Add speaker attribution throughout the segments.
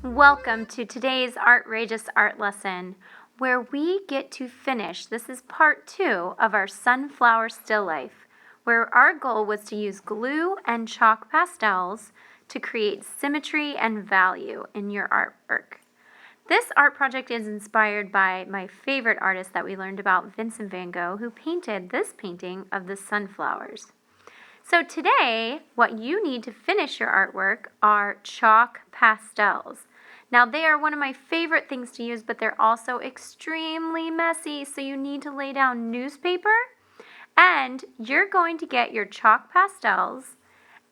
Speaker 1: Welcome to today's Artrageous art lesson, where we get to finish. This is part 2 of our sunflower still life, where our goal was to use glue and chalk pastels to create symmetry and value in your artwork. This art project is inspired by my favorite artist that we learned about, Vincent van Gogh, who painted this painting of the sunflowers. So today, what you need to finish your artwork are chalk pastels. Now, they are one of my favorite things to use, but they're also extremely messy, so you need to lay down newspaper, and you're going to get your chalk pastels,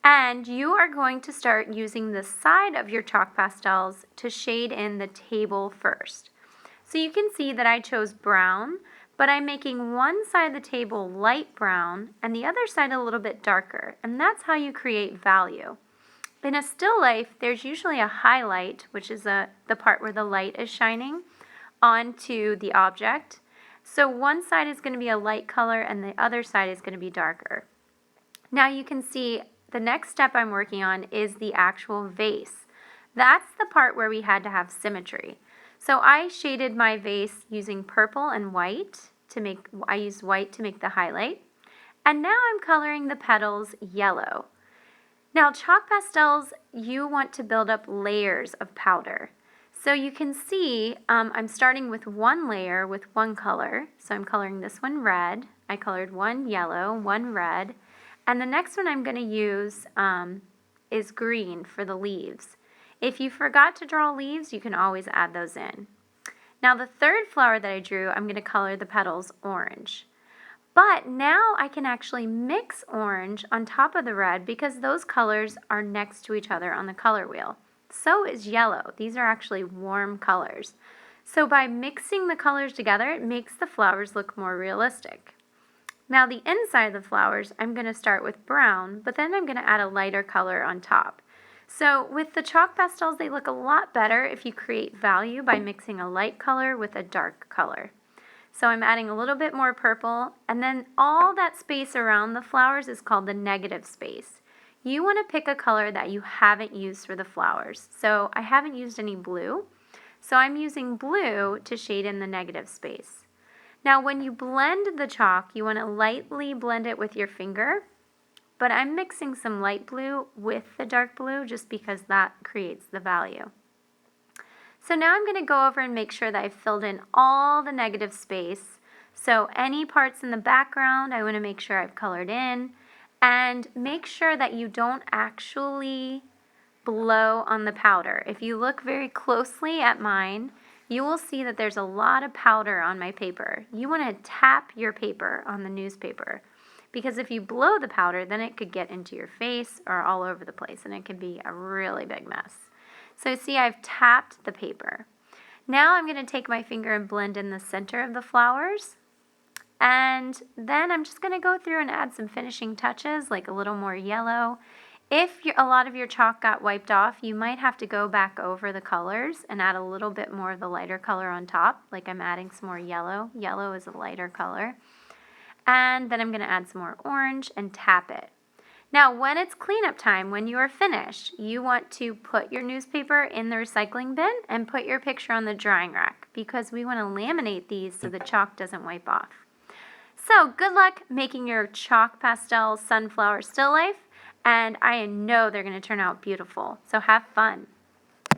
Speaker 1: and you are going to start using the side of your chalk pastels to shade in the table first. So you can see that I chose brown, but I'm making one side of the table light brown and the other side a little bit darker, and that's how you create value. In a still life, there's usually a highlight, which is the part where the light is shining onto the object. So one side is going to be a light color and the other side is going to be darker. Now you can see the next step I'm working on is the actual vase. That's the part where we had to have symmetry. So I shaded my vase using purple and white I used white to make the highlight. And now I'm coloring the petals yellow. Now, chalk pastels, you want to build up layers of powder. So you can see I'm starting with one layer with one color. So I'm coloring this one red. I colored one yellow, one red. And the next one I'm going to use is green for the leaves. If you forgot to draw leaves, you can always add those in. Now, the third flower that I drew, I'm going to color the petals orange. But now I can actually mix orange on top of the red because those colors are next to each other on the color wheel. So is yellow. These are actually warm colors. So by mixing the colors together, it makes the flowers look more realistic. Now the inside of the flowers, I'm going to start with brown, but then I'm going to add a lighter color on top. So with the chalk pastels, they look a lot better if you create value by mixing a light color with a dark color. So I'm adding a little bit more purple, and then all that space around the flowers is called the negative space. You want to pick a color that you haven't used for the flowers. So I haven't used any blue, so I'm using blue to shade in the negative space. Now when you blend the chalk, you want to lightly blend it with your finger, but I'm mixing some light blue with the dark blue just because that creates the value. So now I'm going to go over and make sure that I've filled in all the negative space. So any parts in the background, I want to make sure I've colored in. And make sure that you don't actually blow on the powder. If you look very closely at mine, you will see that there's a lot of powder on my paper. You want to tap your paper on the newspaper, because if you blow the powder, then it could get into your face or all over the place, and it can be a really big mess. So see, I've tapped the paper. Now I'm going to take my finger and blend in the center of the flowers. And then I'm just going to go through and add some finishing touches, like a little more yellow. If a lot of your chalk got wiped off, you might have to go back over the colors and add a little bit more of the lighter color on top, like I'm adding some more yellow. Yellow is a lighter color. And then I'm going to add some more orange and tap it. Now, when it's cleanup time, when you are finished, you want to put your newspaper in the recycling bin and put your picture on the drying rack because we want to laminate these so the chalk doesn't wipe off. So, good luck making your chalk pastel sunflower still life, and I know they're going to turn out beautiful. So, have fun.